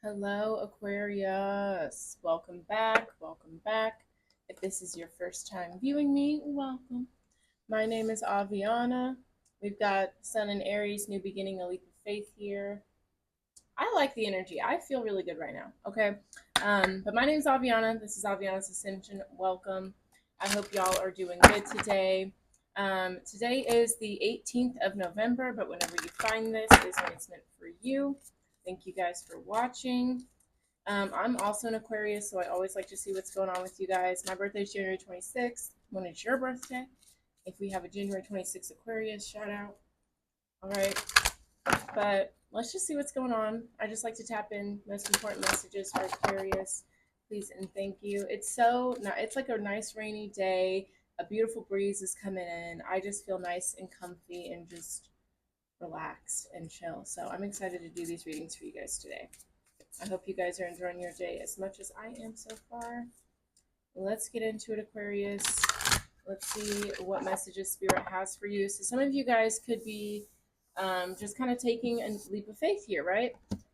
Hello, Aquarius. Welcome back. Welcome back. If this is your first time viewing me, welcome. My name is Aviana. We've got Sun and Aries, new beginning, a leap of faith here. I like the energy. I feel really good right now. Okay. But my name is Aviana. This is Aviana's Ascension. Welcome. I hope y'all are doing good today. Today is the 18th of November, but whenever you find this is when it's meant for you. Thank you guys for watching. I'm also an Aquarius, so I always like to see what's going on with you guys. My birthday is January 26th. When is your birthday? If we have a January 26th Aquarius, shout out. All right. But let's just see what's going on. I just like to tap in most important messages for Aquarius. Please and thank you. It's like a nice rainy day. A beautiful breeze is coming in. I just feel nice and comfy and just relaxed and chill. So I'm excited to do these readings for you guys today. I hope you guys are enjoying your day as much as I am so far. Let's get into it, Aquarius. Let's see what messages Spirit has for you. So some of you guys could be just kind of taking a leap of faith here, right?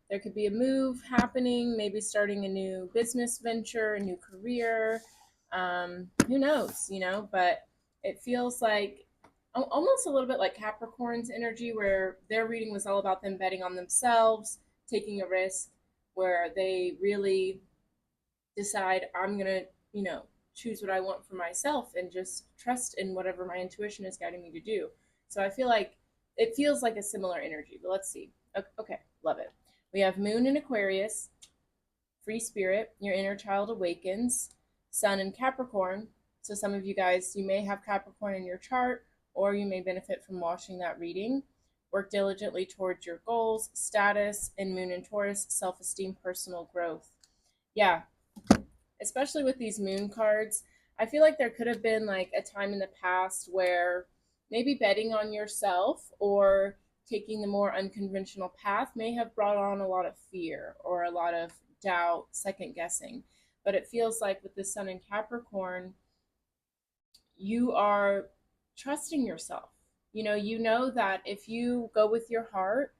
There could be a move happening, maybe starting a new business venture, a new career. Who knows, but it feels like almost a little bit like Capricorn's energy, where their reading was all about them betting on themselves, taking a risk, where they really decide, I'm going to, choose what I want for myself and just trust in whatever my intuition is guiding me to do. So I feel like it feels like a similar energy, but let's see. Okay, love it. We have Moon in Aquarius, free spirit, your inner child awakens, Sun in Capricorn. So some of you guys, you may have Capricorn in your chart, or you may benefit from watching that reading. Work diligently towards your goals, status, and Moon in Taurus, self-esteem, personal growth. Yeah, especially with these moon cards, I feel like there could have been like a time in the past where maybe betting on yourself or taking the more unconventional path may have brought on a lot of fear or a lot of doubt, second guessing. But it feels like with the Sun in Capricorn, you are trusting yourself. You know that if you go with your heart,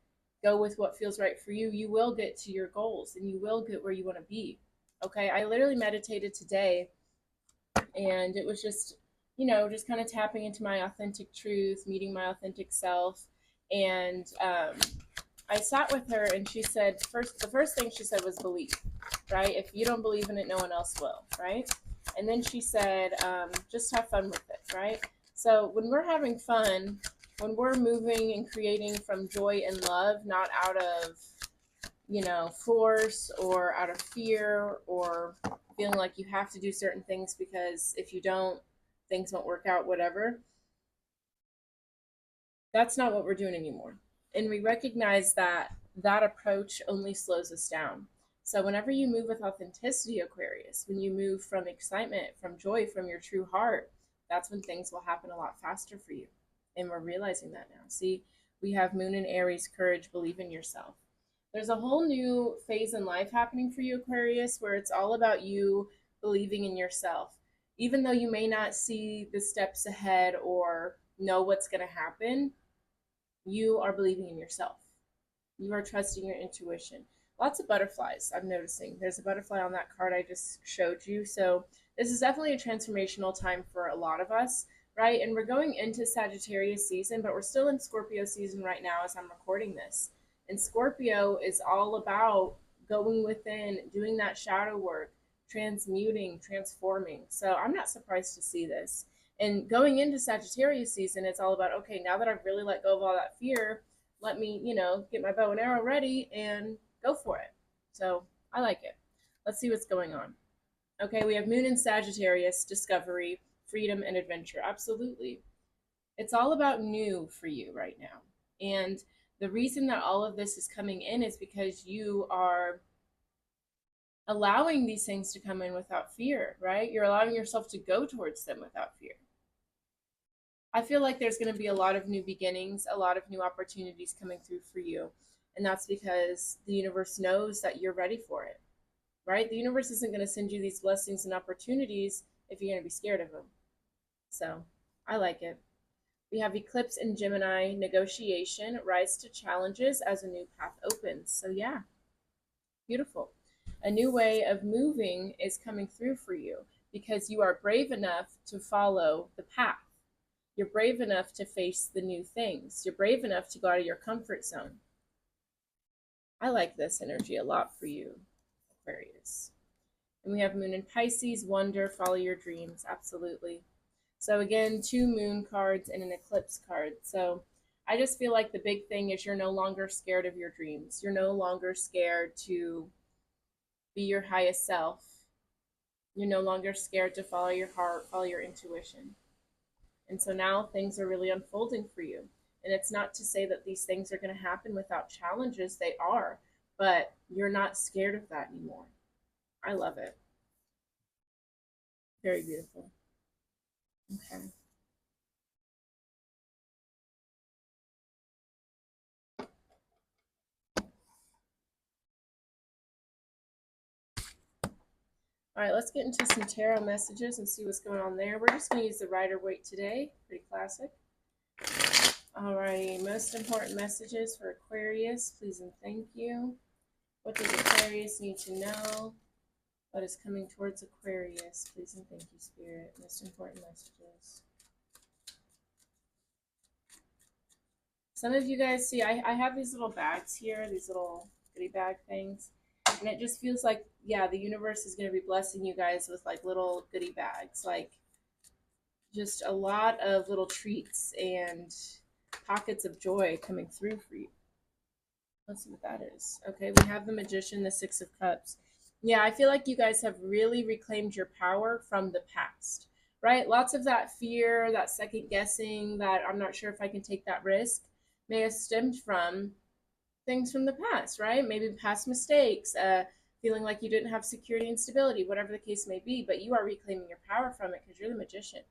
go with what feels right for you, you will get to your goals and you will get where you want to be. Okay, I literally meditated today and it was just, just kind of tapping into my authentic truth, meeting my authentic self. And I sat with her and she said, the first thing she said was belief, right? If you don't believe in it, no one else will, right? And then she said, just have fun with it, right? So when we're having fun, when we're moving and creating from joy and love, not out of, force or out of fear or feeling like you have to do certain things because if you don't, things won't work out, whatever. That's not what we're doing anymore. And we recognize that that approach only slows us down. So whenever you move with authenticity, Aquarius, when you move from excitement, from joy, from your true heart, that's when things will happen a lot faster for you. And we're realizing that now. See, we have Moon and Aries, courage, believe in yourself. There's a whole new phase in life happening for you, Aquarius, where it's all about you believing in yourself. Even though you may not see the steps ahead or know what's going to happen, you are believing in yourself. You are trusting your intuition. Lots of butterflies, I'm noticing. There's a butterfly on that card I just showed you. So this is definitely a transformational time for a lot of us, right? And we're going into Sagittarius season, but we're still in Scorpio season right now as I'm recording this. And Scorpio is all about going within, doing that shadow work, transmuting, transforming. So I'm not surprised to see this. And going into Sagittarius season, it's all about, okay, now that I've really let go of all that fear, let me, get my bow and arrow ready and go for it. So I like it. Let's see what's going on. Okay, we have Moon in Sagittarius, discovery, freedom, and adventure. Absolutely. It's all about new for you right now. And the reason that all of this is coming in is because you are allowing these things to come in without fear, right? You're allowing yourself to go towards them without fear. I feel like there's going to be a lot of new beginnings, a lot of new opportunities coming through for you. And that's because the universe knows that you're ready for it, right? The universe isn't going to send you these blessings and opportunities if you're going to be scared of them. So I like it. We have Eclipse in Gemini, negotiation, rise to challenges as a new path opens. So yeah, Beautiful. A new way of moving is coming through for you because you are brave enough to follow the path. You're brave enough to face the new things. You're brave enough to go out of your comfort zone. I like this energy a lot for you, Aquarius. And we have Moon in Pisces, wonder, follow your dreams. Absolutely. So again, 2 moon cards and an eclipse card. So I just feel like the big thing is you're no longer scared of your dreams. You're no longer scared to be your highest self. You're no longer scared to follow your heart, follow your intuition. And so now things are really unfolding for you. And it's not to say that these things are going to happen without challenges. They are, but you're not scared of that anymore. I love it. Very beautiful. Okay. All right, let's get into some tarot messages and see what's going on there. We're just going to use the Rider-Waite today. Pretty classic. All righty, most important messages for Aquarius, please and thank you. What does Aquarius need to know? What is coming towards Aquarius? Please and thank you, Spirit. Most important messages. Some of you guys see, I have these little bags here, these little goodie bag things. And it just feels like, yeah, the universe is going to be blessing you guys with like little goodie bags. Like just a lot of little treats and pockets of joy coming through for you. Let's see what that is. Okay, we have the Magician, the 6 of Cups. Yeah, I feel like you guys have really reclaimed your power from the past, right? Lots of that fear, that second guessing, that I'm not sure if I can take that risk may have stemmed from things from the past, right? Maybe past mistakes, feeling like you didn't have security and stability, whatever the case may be, but you are reclaiming your power from it because you're the Magician,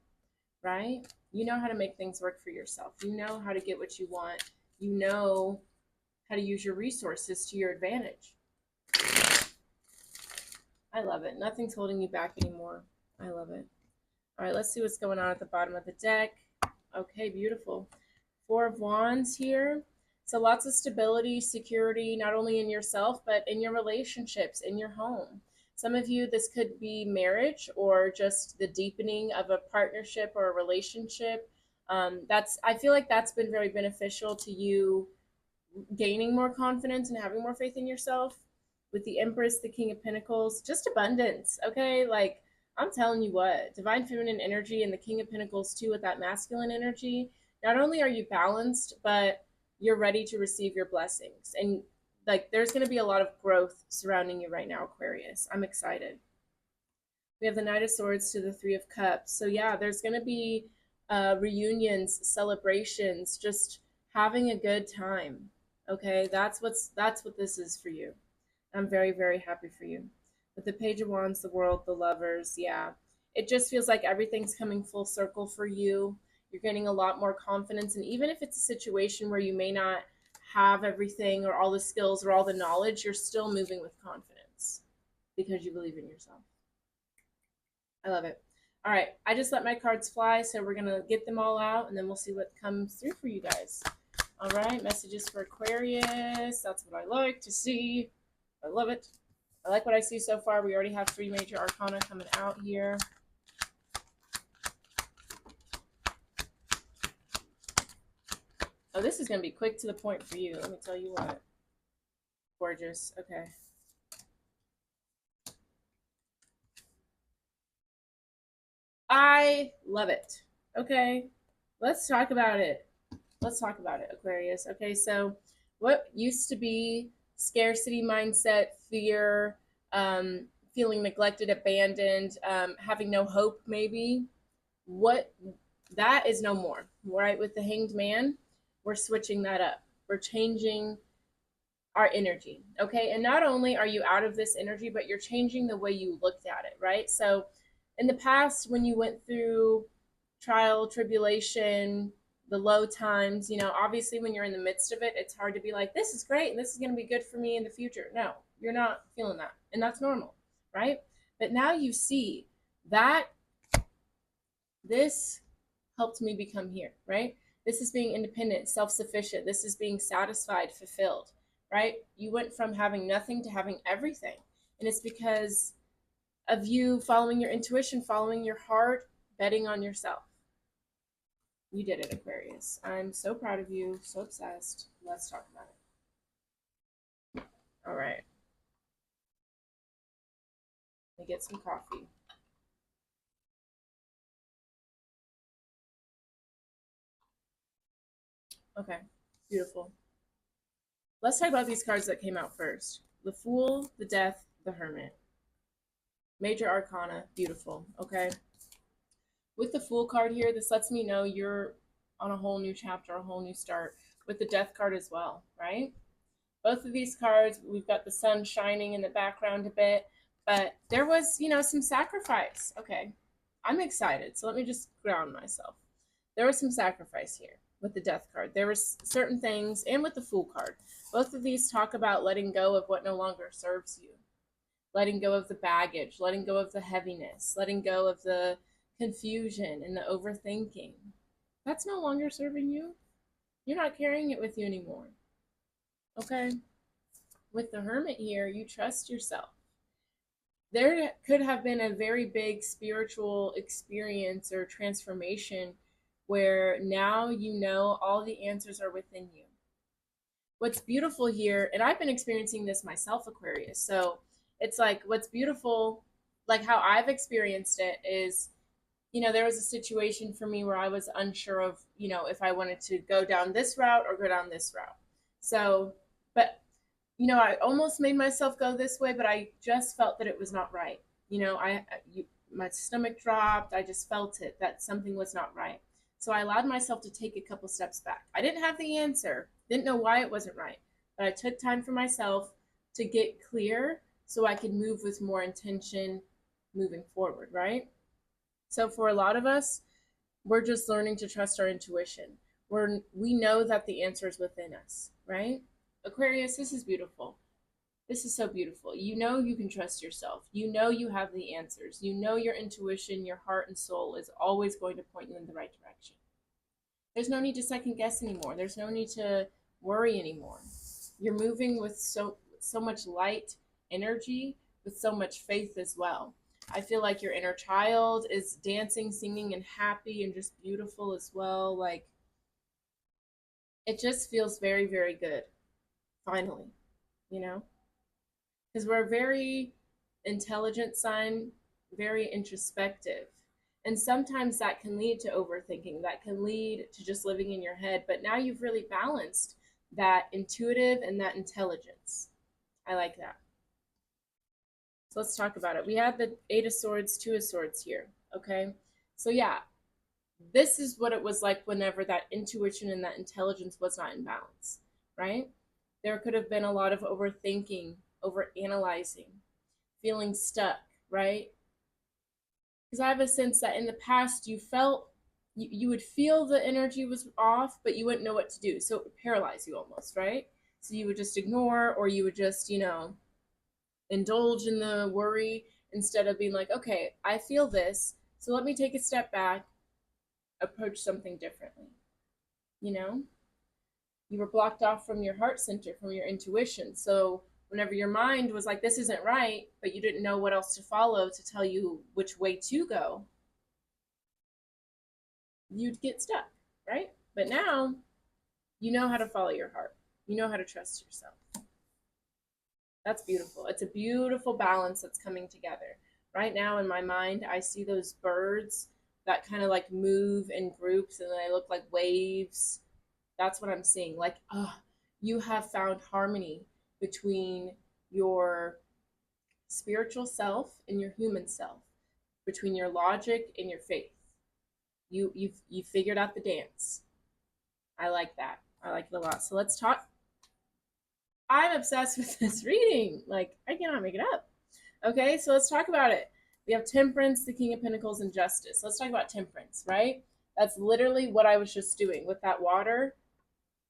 right? You know how to make things work for yourself. You know how to get what you want. You know how to use your resources to your advantage. I love it. Nothing's holding you back anymore. I love it. All right, let's see what's going on at the bottom of the deck. Okay, beautiful. 4 of Wands here. So lots of stability, security, not only in yourself, but in your relationships, in your home. Some of you, this could be marriage or just the deepening of a partnership or a relationship. I feel like that's been very beneficial to you gaining more confidence and having more faith in yourself. With the Empress, the King of Pentacles, just abundance, okay? Like, I'm telling you what, divine feminine energy and the King of Pentacles too with that masculine energy, not only are you balanced, but you're ready to receive your blessings. And like, there's going to be a lot of growth surrounding you right now, Aquarius. I'm excited. We have the Knight of Swords to the 3 of Cups. So yeah, there's going to be reunions, celebrations, just having a good time. Okay, that's what this is for you. I'm very, very happy for you. With the Page of Wands, the World, the Lovers, yeah. It just feels like everything's coming full circle for you. You're getting a lot more confidence. And even if it's a situation where you may not have everything or all the skills or all the knowledge, you're still moving with confidence because you believe in yourself. I love it. All right, I just let my cards fly, so we're going to get them all out, and then we'll see what comes through for you guys. All right, messages for Aquarius. That's what I like to see. I love it. I like what I see so far. We already have 3 major arcana coming out here. Oh, this is going to be quick to the point for you. Let me tell you what. Gorgeous. Okay. I love it. Okay. Let's talk about it. Let's talk about it, Aquarius. Okay, so what used to be scarcity mindset, fear, feeling neglected, abandoned, having no hope, maybe, what that is no more, right? With the Hanged Man, we're switching that up. We're changing our energy, okay? And not only are you out of this energy, but you're changing the way you looked at it, right? So in the past, when you went through trial, tribulation, the low times, obviously when you're in the midst of it, it's hard to be like, this is great and this is going to be good for me in the future. No, you're not feeling that. And that's normal, right? But now you see that this helped me become here, right? This is being independent, self-sufficient. This is being satisfied, fulfilled. right? You went from having nothing to having everything. And it's because of you following your intuition, following your heart, betting on yourself. You did it, Aquarius. I'm so proud of you, so obsessed. Let's talk about it. All right. Let me get some coffee. Okay, beautiful. Let's talk about these cards that came out first. The Fool, the Death, the Hermit. Major Arcana, beautiful. Okay. With the Fool card here, this lets me know you're on a whole new chapter, a whole new start. With the Death card as well, right? Both of these cards, we've got the sun shining in the background a bit, but there was, some sacrifice. Okay. I'm excited. So let me just ground myself. There was some sacrifice here with the Death card. There were certain things, and with the Fool card. Both of these talk about letting go of what no longer serves you, letting go of the baggage, letting go of the heaviness, letting go of the confusion and the overthinking. That's no longer serving you. You're not carrying it with you anymore. Okay? With the Hermit here, you trust yourself. There could have been a very big spiritual experience or transformation where now you know all the answers are within you. What's beautiful here, and I've been experiencing this myself, Aquarius. So it's like what's beautiful, like how I've experienced it is, there was a situation for me where I was unsure of, if I wanted to go down this route or go down this route. So, but, I almost made myself go this way, but I just felt that it was not right. My stomach dropped. I just felt it, that something was not right. So I allowed myself to take a couple steps back. I didn't have the answer, didn't know why it wasn't right, but I took time for myself to get clear so I could move with more intention moving forward, right? So for a lot of us, we're just learning to trust our intuition. We know that the answer is within us, right? Aquarius, this is beautiful. This is so beautiful. You know you can trust yourself. You know you have the answers. You know your intuition, your heart and soul is always going to point you in the right direction. There's no need to second guess anymore. There's no need to worry anymore. You're moving with so much light energy, with so much faith as well. I feel like your inner child is dancing, singing, and happy and just beautiful as well. Like, it just feels very, very good. Finally, you know? Because we're a very intelligent sign, very introspective. And sometimes that can lead to overthinking, that can lead to just living in your head. But now you've really balanced that intuitive and that intelligence. I like that. So let's talk about it. We have the Eight of Swords, Two of Swords here. Okay. So yeah, this is what it was like whenever that intuition and that intelligence was not in balance, right? There could have been a lot of overthinking, over analyzing, feeling stuck, right? Because I have a sense that in the past you felt you would feel the energy was off, but you wouldn't know what to do. So it would paralyze you almost, right? So you would just ignore, or you would just, indulge in the worry instead of being like, okay, I feel this, so let me take a step back, approach something differently. You know, you were blocked off from your heart center, from your intuition. So whenever your mind was like, this isn't right, but you didn't know what else to follow to tell you which way to go, you'd get stuck, right? But now you know how to follow your heart. You know how to trust yourself. That's beautiful. It's a beautiful balance that's coming together. Right now in my mind, I see those birds that kind of like move in groups and they look like waves. That's what I'm seeing. Like, you have found harmony between your spiritual self and your human self, between your logic and your faith. You've figured out the dance. I like that. I like it a lot. So let's talk. I'm obsessed with this reading. Like, I cannot make it up. Okay, so let's talk about it. We have Temperance, the King of Pentacles, and Justice. Let's talk about Temperance, right? That's literally what I was just doing with that water,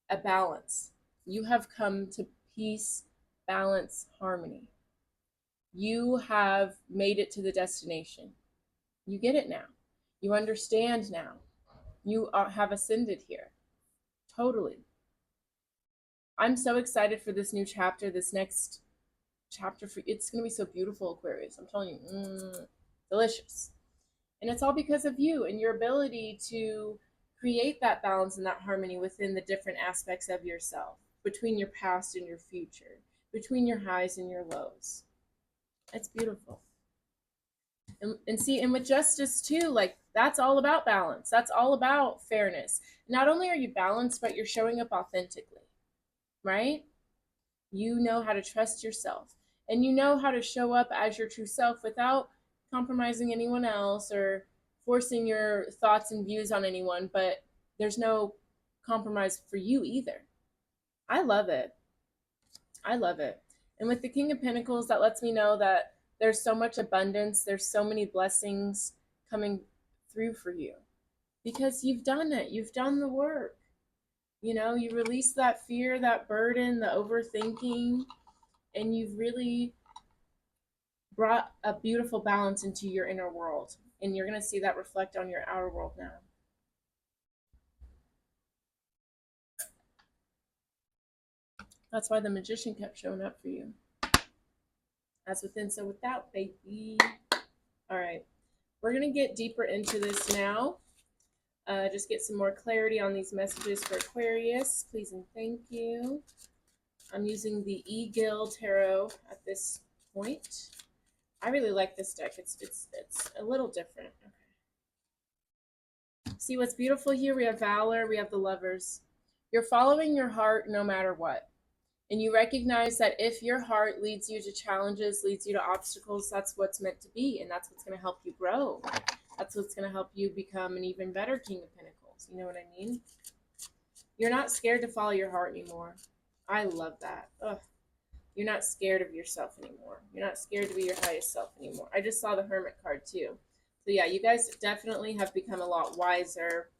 a balance. You have come to peace, balance, harmony. You have made it to the destination. You get it now. You understand now. You have ascended here. Totally. I'm so excited for this new chapter, this next chapter. It's going to be so beautiful, Aquarius. I'm telling you, delicious. And it's all because of you and your ability to create that balance and that harmony within the different aspects of yourself, between your past and your future, between your highs and your lows. It's beautiful. And see, and with justice too, like that's all about balance. That's all about fairness. Not only are you balanced, but you're showing up authentically, right? You know how to trust yourself, and you know how to show up as your true self without compromising anyone else or forcing your thoughts and views on anyone. But there's no compromise for you either. I love it. I love it. And with the King of Pentacles, that lets me know that there's so much abundance, there's so many blessings coming through for you because you've done it. You've done the work. You know, you release that fear, that burden, the overthinking, and you've really brought a beautiful balance into your inner world. And you're going to see that reflect on your outer world now. That's why the Magician kept showing up for you. As within, so without, baby. All right. We're going to get deeper into this now. Just get some more clarity on these messages for Aquarius. Please and thank you. I'm using the Eagle Tarot at this point. I really like this deck. It's a little different. Okay. See what's beautiful here? We have Valor. We have the Lovers. You're following your heart no matter what. And you recognize that if your heart leads you to challenges, leads you to obstacles, that's what's meant to be. And that's what's going to help you grow. That's what's going to help you become an even better King of Pentacles. You know what I mean? You're not scared to follow your heart anymore. I love that. Ugh. You're not scared of yourself anymore. You're not scared to be your highest self anymore. I just saw the Hermit card too. So yeah, you guys definitely have become a lot wiser.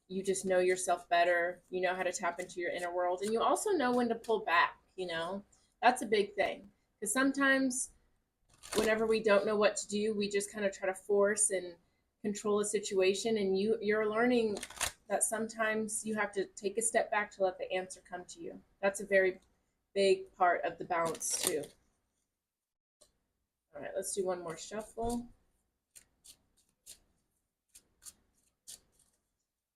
You just know yourself better. You know how to tap into your inner world. And you also know when to pull back, you know? That's a big thing. Because sometimes whenever we don't know what to do, we just kind of try to force and control a situation. And you're learning that sometimes you have to take a step back to let the answer come to you. That's a very big part of the balance too. All right, let's do one more shuffle.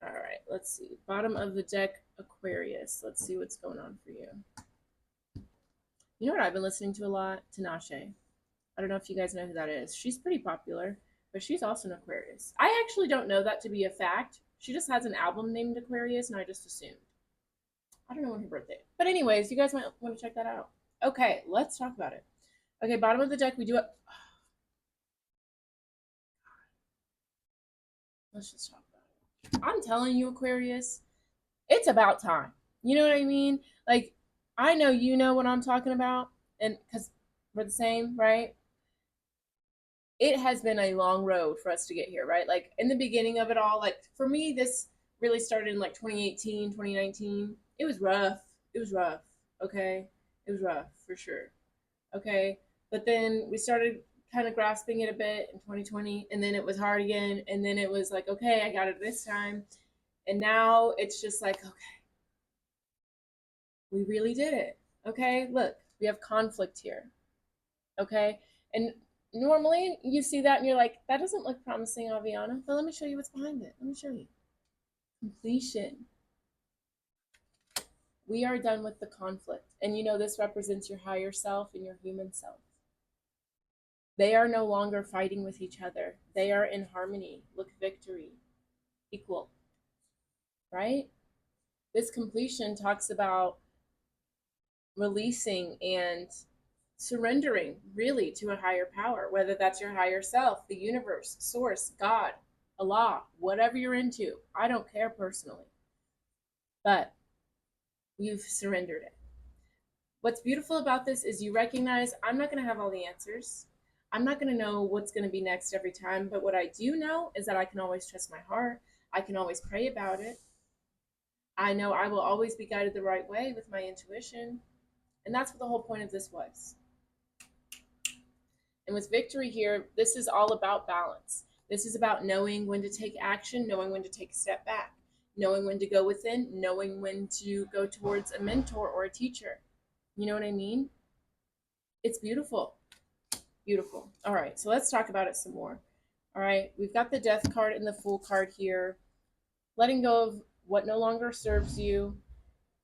All right, let's see. Bottom of the deck, Aquarius. Let's see what's going on for you. You know what I've been listening to a lot? Tinashe. I don't know if you guys know who that is. She's pretty popular, but she's also an Aquarius. I actually don't know that to be a fact. She just has an album named Aquarius, and I just assumed. I don't know when her birthday is. But anyways, you guys might want to check that out. Okay, let's talk about it. Okay, bottom of the deck, we do it. Let's just talk about it. I'm telling you, Aquarius, it's about time. You know what I mean? Like, I know you know what I'm talking about, and because we're the same, right? It has been a long road for us to get here, right? Like, in the beginning of it all, like, for me, this really started in like 2018, 2019. It was rough. It was rough. Okay. It was rough for sure. Okay. But then we started kind of grasping it a bit in 2020, and then it was hard again. And then it was like, okay, I got it this time. And now it's just like, okay, we really did it. Okay. Look, we have conflict here. Okay. And normally you see that and you're like, that doesn't look promising, Aviana. But let me show you what's behind it. Let me show you. Completion. We are done with the conflict. And you know, this represents your higher self and your human self. They are no longer fighting with each other. They are in harmony. Look, victory. Equal. Right? This completion talks about releasing and surrendering really to a higher power, whether that's your higher self, the universe, source, God, Allah, whatever you're into. I don't care personally. But you've surrendered it. What's beautiful about this is you recognize I'm not going to have all the answers. I'm not going to know what's going to be next every time. But what I do know is that I can always trust my heart. I can always pray about it. I know I will always be guided the right way with my intuition. And that's what the whole point of this was. And with victory here, this is all about balance. This is about knowing when to take action, knowing when to take a step back. knowing when to go within, knowing when to go towards a mentor or a teacher. You know what I mean? It's beautiful. Beautiful. All right, so let's talk about it some more. All right, we've got the death card and the fool card here. Letting go of what no longer serves you,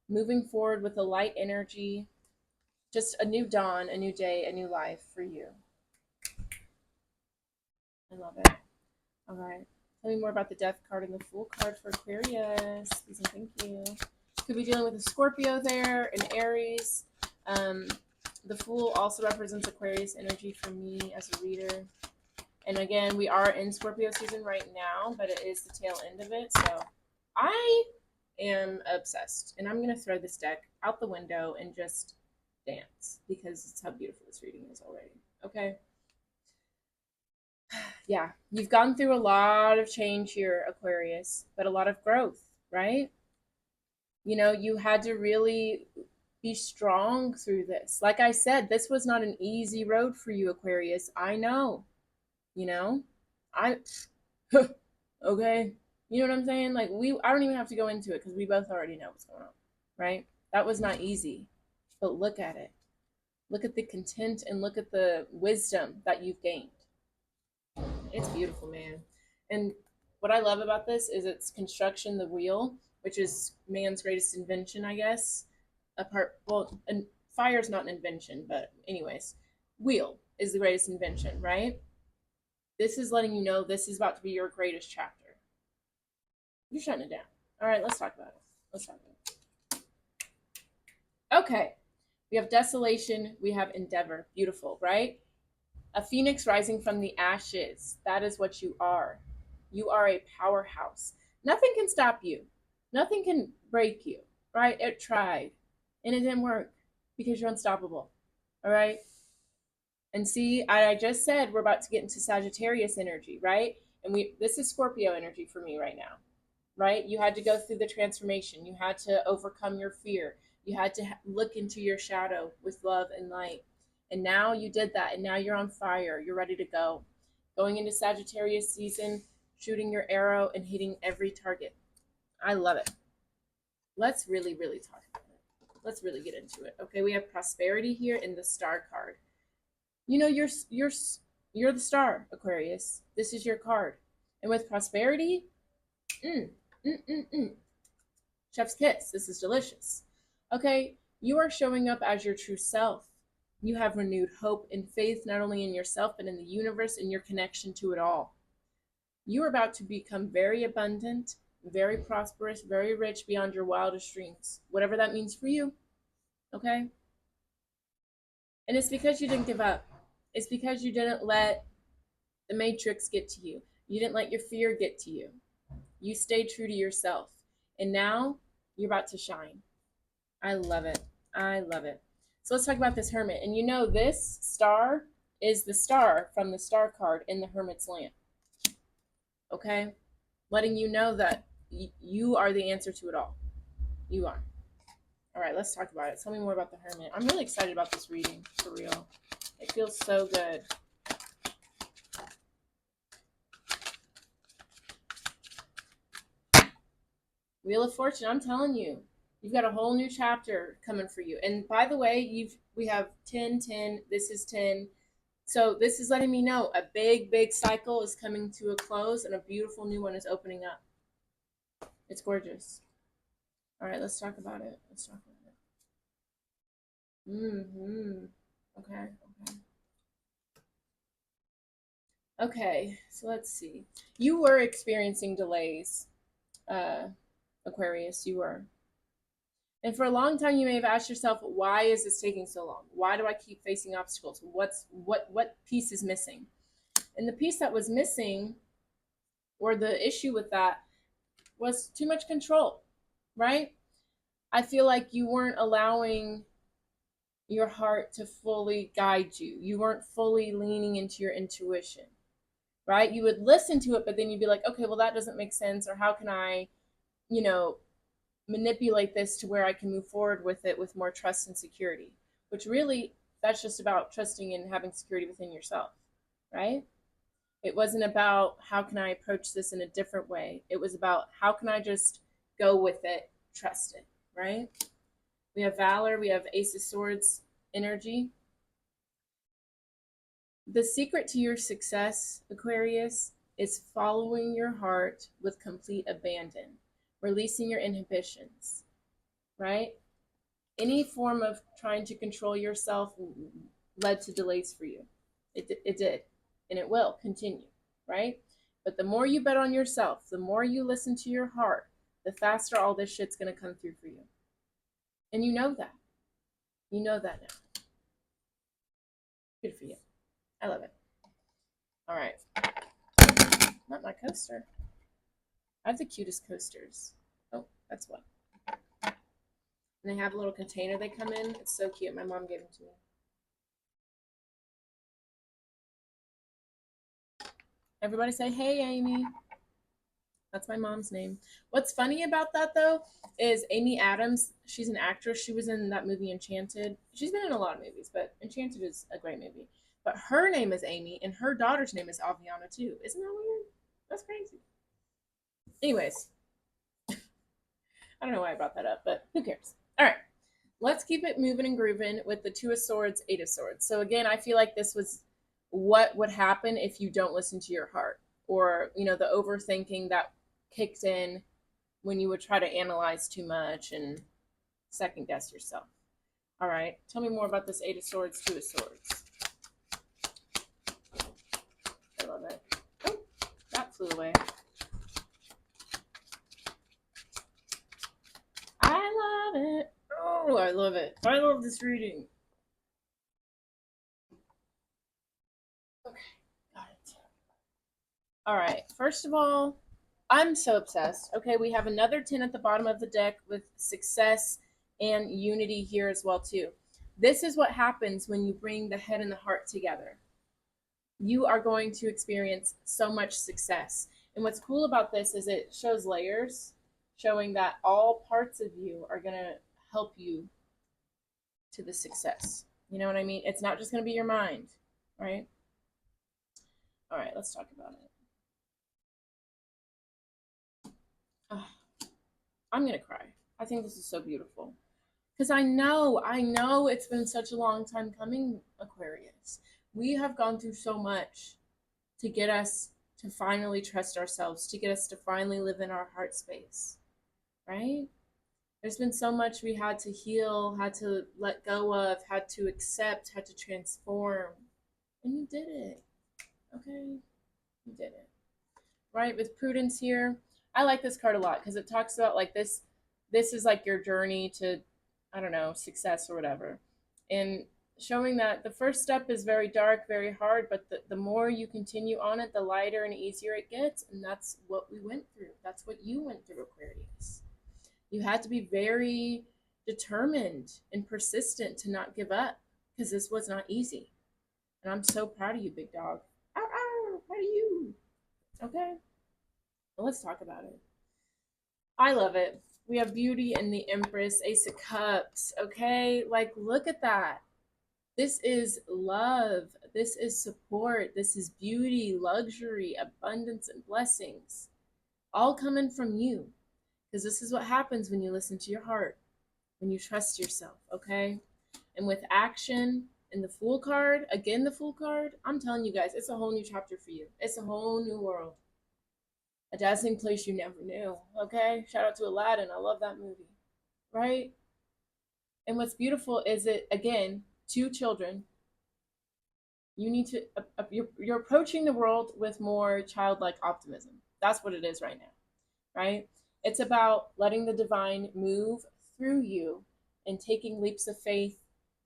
moving forward with a light energy, just a new dawn, a new day, a new life for you. I love it. All right. Tell me more about the death card and the fool card for Aquarius. Please and thank you. Could be dealing with a Scorpio there, an Aries. The fool also represents Aquarius energy for me as a reader. And again, we are in Scorpio season right now, but it is the tail end of it. So I am obsessed. And I'm going to throw this deck out the window and just dance because it's how beautiful this reading is already. Okay. Yeah, you've gone through a lot of change here, Aquarius, but a lot of growth, right? You know, you had to really be strong through this. Like I said, this was not an easy road for you, Aquarius. I know. You know? I okay. You know what I'm saying? Like I don't even have to go into it because we both already know what's going on, right? That was not easy. But look at it. Look at the content and look at the wisdom that you've gained. It's beautiful, man. And what I love about this is its construction, the wheel, which is man's greatest invention, I guess. And fire is not an invention, but anyways, wheel is the greatest invention, right? This is letting you know this is about to be your greatest chapter. You're shutting it down. All right, let's talk about it. Let's talk about it. Okay, we have desolation, we have endeavor. Beautiful, right? A phoenix rising from the ashes. That is what you are. You are a powerhouse. Nothing can stop you. Nothing can break you, right? It tried and it didn't work because you're unstoppable. All right. And see, I just said we're about to get into Sagittarius energy, right? And this is Scorpio energy for me right now, right? You had to go through the transformation. You had to overcome your fear. You had to look into your shadow with love and light. And now you did that. And now you're on fire. You're ready to go. Going into Sagittarius season, shooting your arrow and hitting every target. I love it. Let's really, really talk about it. Let's really get into it. Okay, we have prosperity here in the star card. You know, you're the star, Aquarius. This is your card. And with prosperity, chef's kiss. This is delicious. Okay, you are showing up as your true self. You have renewed hope and faith not only in yourself, but in the universe and your connection to it all. You are about to become very abundant, very prosperous, very rich beyond your wildest dreams, whatever that means for you. Okay? And it's because you didn't give up. It's because you didn't let the matrix get to you. You didn't let your fear get to you. You stayed true to yourself. And now you're about to shine. I love it. I love it. So let's talk about this hermit. And you know, this star is the star from the star card in the hermit's lamp. Okay? Letting you know that you are the answer to it all. You are. All right, let's talk about it. Tell me more about the hermit. I'm really excited about this reading, for real. It feels so good. Wheel of Fortune, I'm telling you, you've got a whole new chapter coming for you. And by the way, we have 10, 10, this is 10. So this is letting me know a big, big cycle is coming to a close and a beautiful new one is opening up. It's gorgeous. All right, let's talk about it. Let's talk about it. Okay, okay. Okay, so let's see. You were experiencing delays, Aquarius, you were. And for a long time, you may have asked yourself, why is this taking so long? Why do I keep facing obstacles? What piece is missing? And the piece that was missing, or the issue with that, was too much control, right? I feel like you weren't allowing your heart to fully guide you. You weren't fully leaning into your intuition, right? You would listen to it, but then you'd be like, okay, well, that doesn't make sense. Or how can I, manipulate this to where I can move forward with it with more trust and security, which really, that's just about trusting and having security within yourself, right? It wasn't about how can I approach this in a different way. It was about how can I just go with it, trust it, right? We have Valor, we have Ace of Swords energy. The secret to your success, Aquarius, is following your heart with complete abandon, releasing your inhibitions, right? Any form of trying to control yourself led to delays for you. It did, and it will continue, right? But the more you bet on yourself, the more you listen to your heart, the faster all this shit's going to come through for you. And you know that. You know that now. Good for you. I love it. All right. Not my coaster. I have the cutest coasters. Oh, that's what. And they have a little container they come in. It's so cute. My mom gave them to me. Everybody say, hey, Amy. That's my mom's name. What's funny about that, though, is Amy Adams. She's an actress. She was in that movie Enchanted. She's been in a lot of movies, but Enchanted is a great movie. But her name is Amy, and her daughter's name is Aviana, too. Isn't that weird? That's crazy. Anyways, I don't know why I brought that up, but who cares? All right. Let's keep it moving and grooving with the Two of Swords, Eight of Swords. So again, I feel like this was what would happen if you don't listen to your heart, or, you know, the overthinking that kicked in when you would try to analyze too much and second guess yourself. All right. Tell me more about this Eight of Swords, Two of Swords. I love it. Oh, that flew away. I love it. Oh, I love it. I love this reading. Okay, got it. All right, first of all, I'm so obsessed. Okay, we have another 10 at the bottom of the deck with success and unity here as well too. This is what happens when you bring the head and the heart together. You are going to experience so much success. And what's cool about this is it shows layers, showing that all parts of you are going to help you to the success. You know what I mean? It's not just going to be your mind, right? All right, let's talk about it. Oh, I'm going to cry. I think this is so beautiful. Because I know it's been such a long time coming, Aquarius. We have gone through so much to get us to finally trust ourselves, to get us to finally live in our heart space, right? There's been so much we had to heal, had to let go of, had to accept, had to transform. And you did it, okay? You did it, right? With Prudence here, I like this card a lot because it talks about like this is like your journey to, I don't know, success or whatever. And showing that the first step is very dark, very hard, but the more you continue on it, the lighter and easier it gets. And that's what we went through. That's what you went through, Aquarius. You had to be very determined and persistent to not give up because this was not easy. And I'm so proud of you, big dog. Ow, ow, proud of you. Okay? Well, let's talk about it. I love it. We have Beauty and the Empress, Ace of Cups. Okay? Like, look at that. This is love. This is support. This is beauty, luxury, abundance, and blessings. All coming from you. Because this is what happens when you listen to your heart, when you trust yourself, okay? And with action and the Fool card, again, the Fool card, I'm telling you guys, it's a whole new chapter for you. It's a whole new world. A dazzling place you never knew, okay? Shout out to Aladdin. I love that movie, right? And what's beautiful is it, again, 2 children. You need to, you're approaching the world with more childlike optimism. That's what it is right now, right? It's about letting the divine move through you and taking leaps of faith,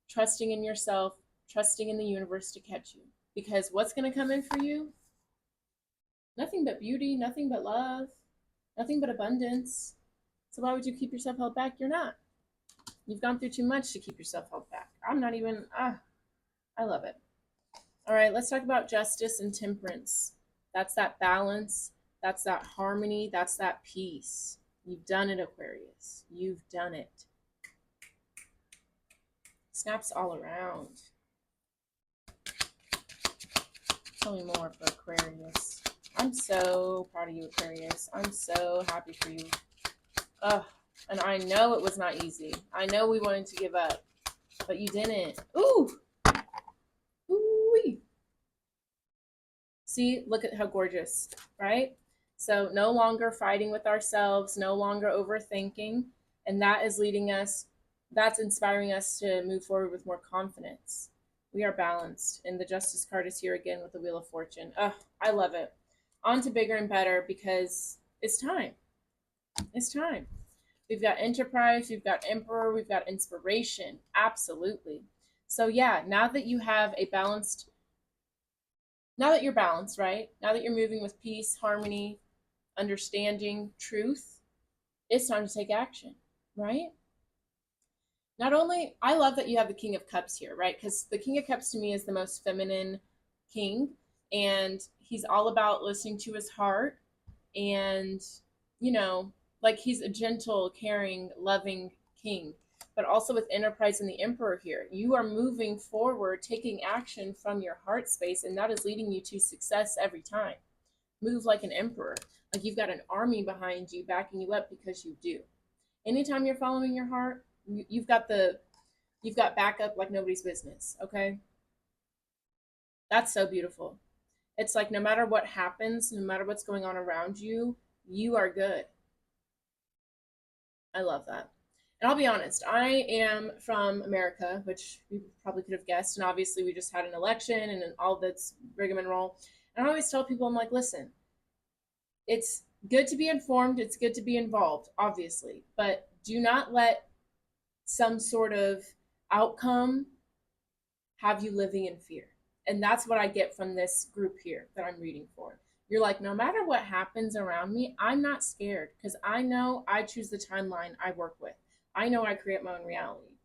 trusting in yourself, trusting in the universe to catch you. Because what's going to come in for you? Nothing but beauty, nothing but love, nothing but abundance. So why would you keep yourself held back? You're not. You've gone through too much to keep yourself held back. I'm not even, I love it. All right, let's talk about justice and temperance. That's that balance. That's that harmony. That's that peace. You've done it, Aquarius. You've done it. Snaps all around. Tell me more for Aquarius. I'm so proud of you, Aquarius. I'm so happy for you. Ugh. And I know it was not easy. I know we wanted to give up, but you didn't. Ooh. Ooh. See, look at how gorgeous, right? So no longer fighting with ourselves, no longer overthinking, and that is leading us, that's inspiring us to move forward with more confidence. We are balanced, and the Justice card is here again with the Wheel of Fortune. Oh, I love it. On to bigger and better because it's time. It's time. We've got Enterprise, we've got Emperor, we've got Inspiration. Absolutely. So yeah, now that you have a balanced, now that you're balanced, right? Now that you're moving with peace, harmony, understanding, truth, it's time to take action, right? Not only, I love that you have the King of Cups here, right? Because the King of Cups to me is the most feminine king, and he's all about listening to his heart and, you know, like he's a gentle, caring, loving king. But also with Enterprise and the Emperor here, you are moving forward, taking action from your heart space, and that is leading you to success every time. Move like an emperor, like you've got an army behind you backing you up because you do. Anytime you're following your heart, you've got backup like nobody's business. Okay, that's so beautiful. It's like no matter what happens, no matter what's going on around you, you are good. I love that. And I'll be honest, I am from America, which you probably could have guessed. And obviously, we just had an election and all that's rigmarole. And I always tell people, I'm like, listen, it's good to be informed, it's good to be involved, obviously, but do not let some sort of outcome have you living in fear. And that's what I get from this group here that I'm reading for. You're like, no matter what happens around me, I'm not scared because I know I choose the timeline I work with. I know I create my own reality.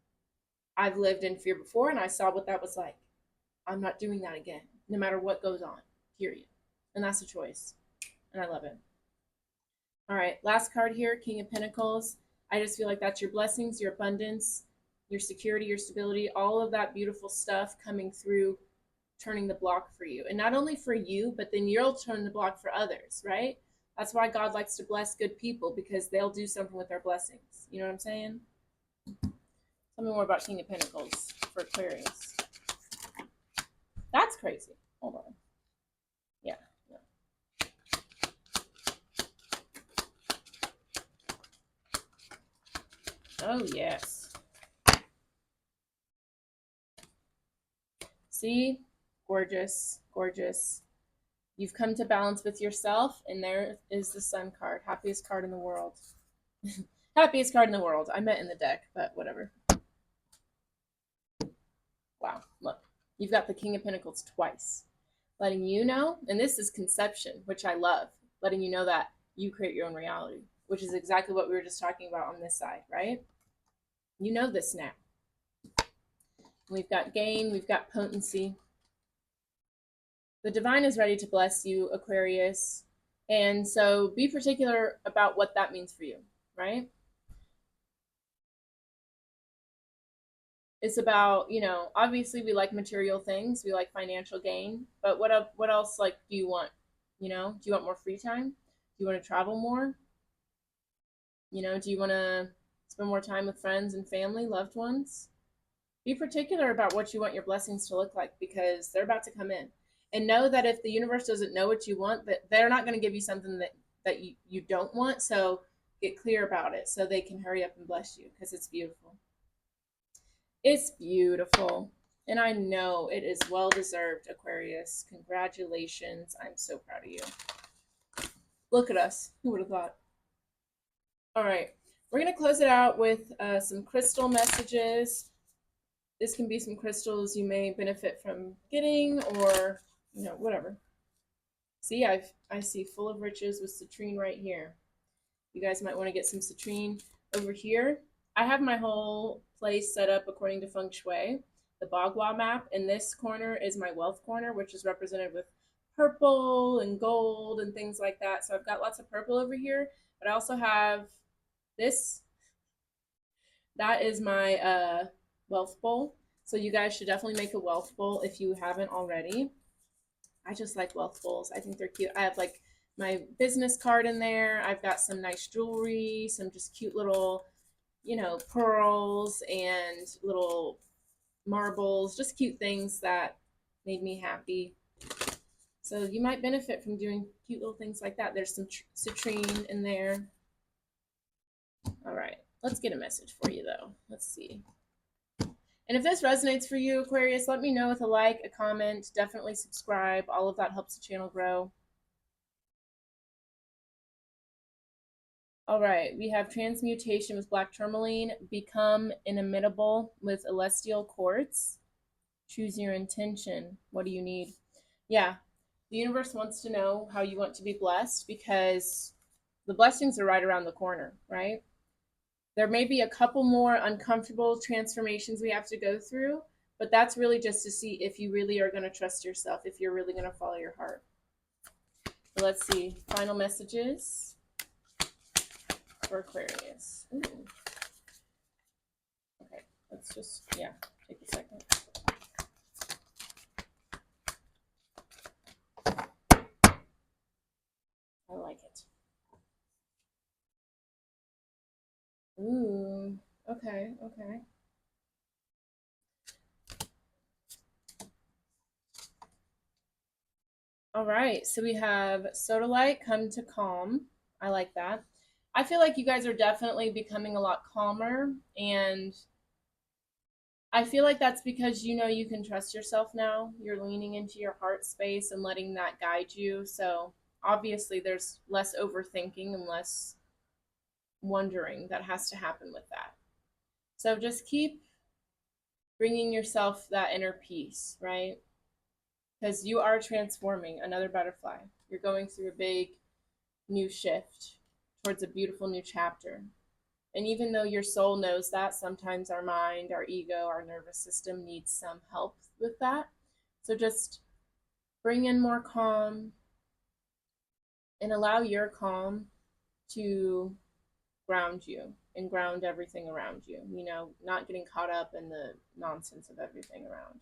I've lived in fear before and I saw what that was like. I'm not doing that again, no matter what goes on, period. And that's a choice. And I love it. All right, last card here, King of Pentacles. I just feel like that's your blessings, your abundance, your security, your stability, all of that beautiful stuff coming through, turning the block for you. And not only for you, but then you'll turn the block for others, right? That's why God likes to bless good people because they'll do something with their blessings. You know what I'm saying? Tell me more about King of Pentacles for Aquarius. That's crazy. Hold on. Yeah. Oh, yes. See? Gorgeous, gorgeous. You've come to balance with yourself, and there is the Sun card. Happiest card in the world. Happiest card in the world. I meant in the deck, but whatever. Wow, look. You've got the King of Pentacles twice. Letting you know, and this is conception, which I love, letting you know that you create your own reality, which is exactly what we were just talking about on this side, right? You know this now. We've got gain, we've got potency. The divine is ready to bless you, Aquarius. And so be particular about what that means for you, right? It's about, you know, obviously we like material things, we like financial gain, but what else like do you want? You know, do you want more free time? Do you want to travel more? You know, do you want to spend more time with friends and family, loved ones? Be particular about what you want your blessings to look like because they're about to come in. And know that if the universe doesn't know what you want, that they're not going to give you something that you don't want. So get clear about it so they can hurry up and bless you because it's beautiful. It's beautiful. And I know it is well deserved, Aquarius. Congratulations. I'm so proud of you. Look at us. Who would have thought? All right. We're going to close it out with some crystal messages. This can be some crystals you may benefit from getting or, you know, whatever. See, I see full of riches with citrine right here. You guys might want to get some citrine over here. I have my whole place set up according to Feng Shui. The Bagua map in this corner is my wealth corner, which is represented with purple and gold and things like that. So I've got lots of purple over here, but I also have this. That is my wealth bowl. So you guys should definitely make a wealth bowl if you haven't already. I just like wealth bowls. I think they're cute. I have like my business card in there. I've got some nice jewelry, some just cute little, pearls and little marbles, just cute things that made me happy. So you might benefit from doing cute little things like that. There's some citrine in there. All right, let's get a message for you though. Let's see. And if this resonates for you, Aquarius, let me know with a like, a comment, definitely subscribe. All of that helps the channel grow. All right, we have transmutation with black tourmaline, become inimitable with celestial quartz. Choose your intention. What do you need? Yeah, the universe wants to know how you want to be blessed because the blessings are right around the corner, right? There may be a couple more uncomfortable transformations we have to go through, but that's really just to see if you really are going to trust yourself, if you're really going to follow your heart. So let's see. Final messages for Aquarius. Ooh. Okay, let's just, take a second. I like it. Ooh, okay. All right, so we have Sodalite, come to calm. I like that. I feel like you guys are definitely becoming a lot calmer, and I feel like that's because you can trust yourself now. You're leaning into your heart space and letting that guide you. So obviously, there's less overthinking and less wondering that has to happen with that. So just keep bringing yourself that inner peace, right? Because you are transforming another butterfly. You're going through a big new shift towards a beautiful new chapter. And even though your soul knows that, sometimes our mind, our ego, our nervous system needs some help with that. So just bring in more calm and allow your calm to ground you and ground everything around you, not getting caught up in the nonsense of everything around.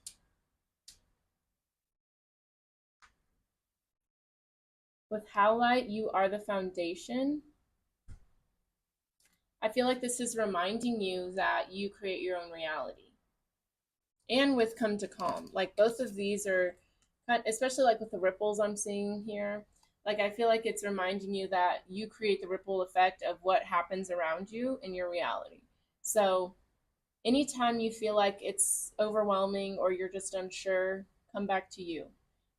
With Howlite, you are the foundation. I feel like this is reminding you that you create your own reality. And with come to calm, like both of these are, especially like with the ripples I'm seeing here, like I feel like it's reminding you that you create the ripple effect of what happens around you in your reality. So anytime you feel like it's overwhelming or you're just unsure, come back to you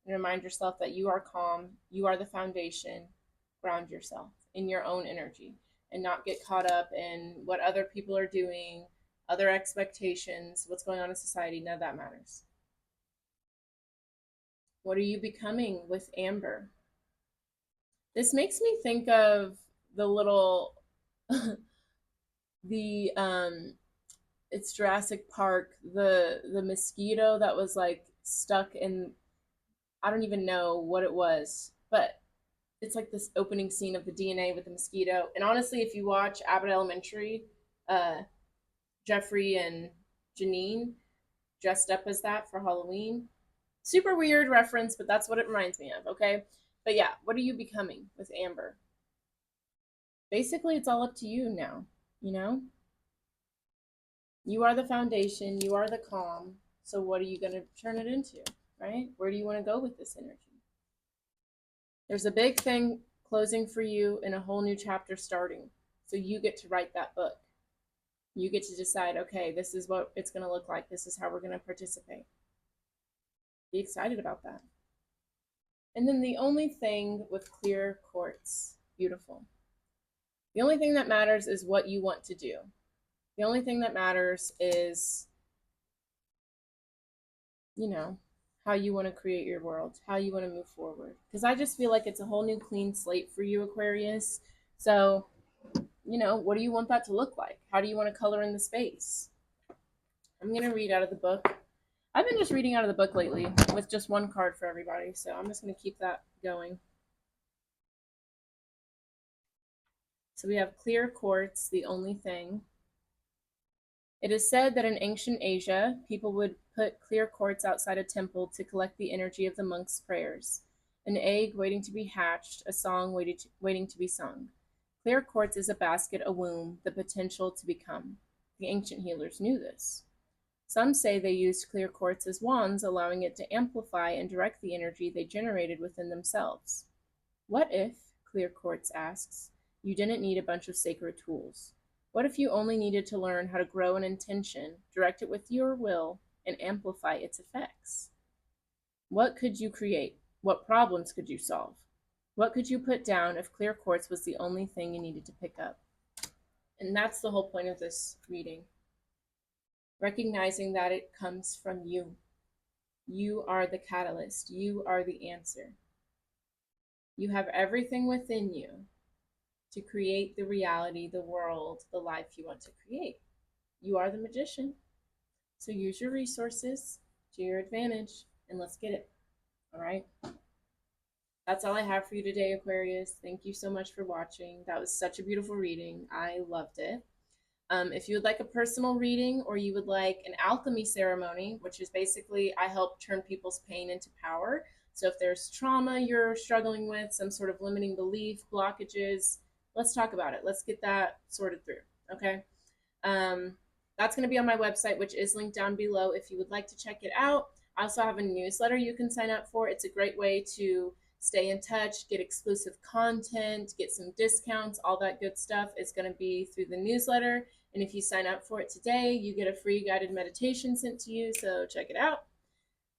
and remind yourself that you are calm, you are the foundation. Ground yourself in your own energy and not get caught up in what other people are doing, other expectations, what's going on in society. None of that matters. What are you becoming with Amber? This makes me think of the little the it's Jurassic Park, the mosquito that was like stuck in, I don't even know what it was, but it's like this opening scene of the DNA with the mosquito. And honestly, if you watch Abbott Elementary, uh, Jeffrey and Janine dressed up as that for Halloween. Super weird reference, but that's what it reminds me of, okay? But yeah, what are you becoming with Amber? Basically, it's all up to you now, you know? You are the foundation, you are the calm. So what are you going to turn it into, right? Where do you want to go with this energy? There's a big thing closing for you and a whole new chapter starting. So you get to write that book. You get to decide, okay, this is what it's going to look like. This is how we're going to participate. Be excited about that. And then the only thing with clear quartz, beautiful. The only thing that matters is what you want to do. The only thing that matters is, how you want to create your world, how you want to move forward. Because I just feel like it's a whole new clean slate for you, Aquarius. So, what do you want that to look like? How do you want to color in the space? I'm going to read out of the book. I've been just reading out of the book lately with just one card for everybody. So I'm just going to keep that going. So we have clear quartz, the only thing. It is said that in ancient Asia, people would put clear quartz outside a temple to collect the energy of the monks' prayers. An egg waiting to be hatched, a song waiting to be sung. Clear quartz is a basket, a womb, the potential to become. The ancient healers knew this. Some say they used clear quartz as wands, allowing it to amplify and direct the energy they generated within themselves. What if, Clear Quartz asks, you didn't need a bunch of sacred tools? What if you only needed to learn how to grow an intention, direct it with your will, and amplify its effects? What could you create? What problems could you solve? What could you put down if clear quartz was the only thing you needed to pick up? And that's the whole point of this reading. Recognizing that it comes from you. You are the catalyst. You are the answer. You have everything within you to create the reality, the world, the life you want to create. You are the magician. So use your resources to your advantage and let's get it. All right. That's all I have for you today, Aquarius. Thank you so much for watching. That was such a beautiful reading. I loved it. If you would like a personal reading or you would like an alchemy ceremony, which is basically I help turn people's pain into power. So if there's trauma you're struggling with, some sort of limiting belief, blockages, let's talk about it. Let's get that sorted through. Okay. That's going to be on my website, which is linked down below if you would like to check it out. I also have a newsletter you can sign up for. It's a great way to stay in touch, get exclusive content, get some discounts, all that good stuff is going to be through the newsletter. And if you sign up for it today, you get a free guided meditation sent to you. So check it out.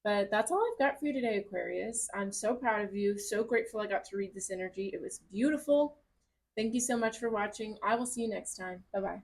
But that's all I've got for you today, Aquarius. I'm so proud of you. So grateful I got to read this energy. It was beautiful. Thank you so much for watching. I will see you next time. Bye-bye.